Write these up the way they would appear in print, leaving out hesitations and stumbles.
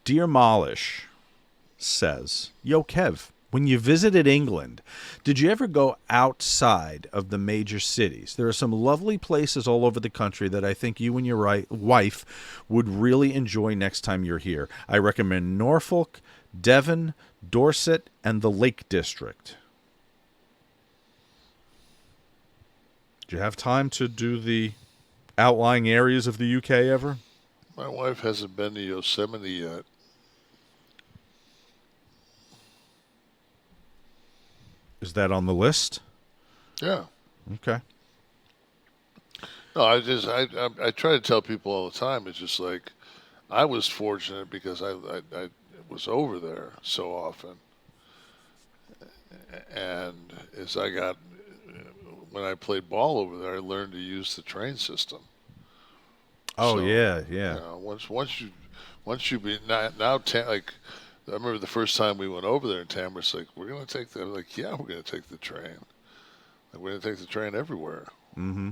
Dear Molish says, Yo, Kev, when you visited England, did you ever go outside of the major cities? There are some lovely places all over the country that I think you and your wife would really enjoy next time you're here. I recommend Norfolk, Devon, Dorset, and the Lake District. Do you have time to do the outlying areas of the UK ever? My wife hasn't been to Yosemite yet. Is that on the list? Yeah. Okay. No, I try to tell people all the time. It's just like I was fortunate because I was over there so often, and as I got when I played ball over there, I learned to use the train system. Oh, So, yeah. you know, once you be now like I remember the first time we went over there in Tamara's like, we're going to take the, like, yeah, we're going to take the train. Like, we're going to take the train everywhere. Mm-hmm.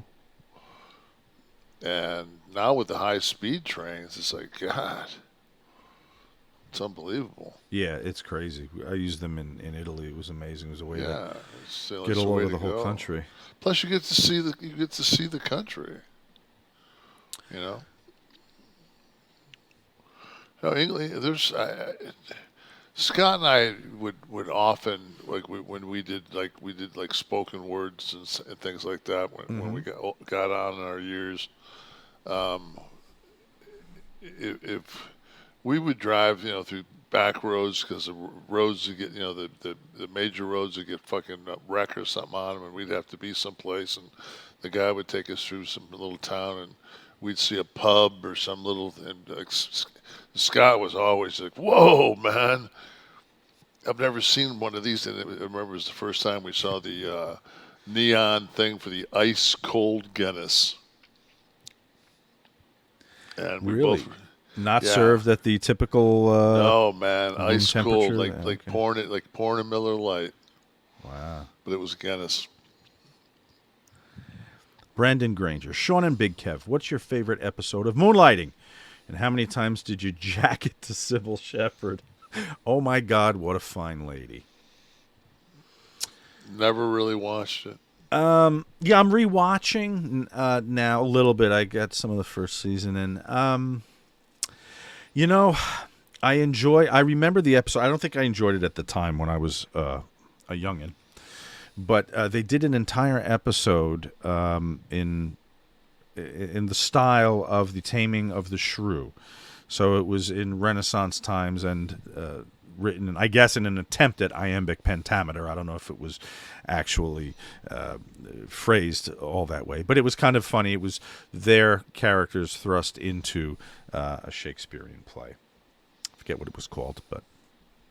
And now with the high-speed trains, it's like, God, it's unbelievable. Yeah, it's crazy. I used them in Italy. It was amazing. It was a way to Get all over the whole country. Plus, you get to see the country. You know. No, England. Scott and I would often when we did spoken words and things like that when we got on in our years. If we would drive, through back roads because the roads would get, the major roads would get fucking wrecked or something on them, and we'd have to be someplace, and the guy would take us through some little town, and we'd see a pub or some little, and Scott was always like, "Whoa, man! I've never seen one of these." And I remember it was the first time we saw the neon thing for the ice cold Guinness. And we really? both Not served at the typical no, man, ice cold, okay. pouring a Miller Lite. Wow. But it was Guinness. Brandon Granger, Sean and Big Kev, what's your favorite episode of Moonlighting? And how many times did you jack it to Sybil Shepherd? Oh my God, what a fine lady. Never really watched it. Yeah, I'm rewatching now a little bit. I got some of the first season, and I remember the episode. I don't think I enjoyed it at the time when I was a youngin', but they did an entire episode in the style of The Taming of the Shrew. So it was in Renaissance times and written, I guess, in an attempt at iambic pentameter. I don't know if it was actually phrased all that way, but it was kind of funny. It was their characters thrust into a Shakespearean play. I forget what it was called, but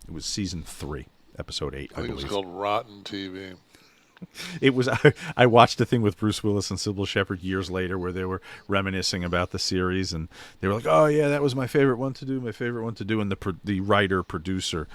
it was season 3, episode 8, I think believe. It was called Rotten TV. It was. I watched a thing with Bruce Willis and Sybil Shepherd years later where they were reminiscing about the series, and they were like, "Oh yeah, that was my favorite one to do. My favorite one to do." And the writer producer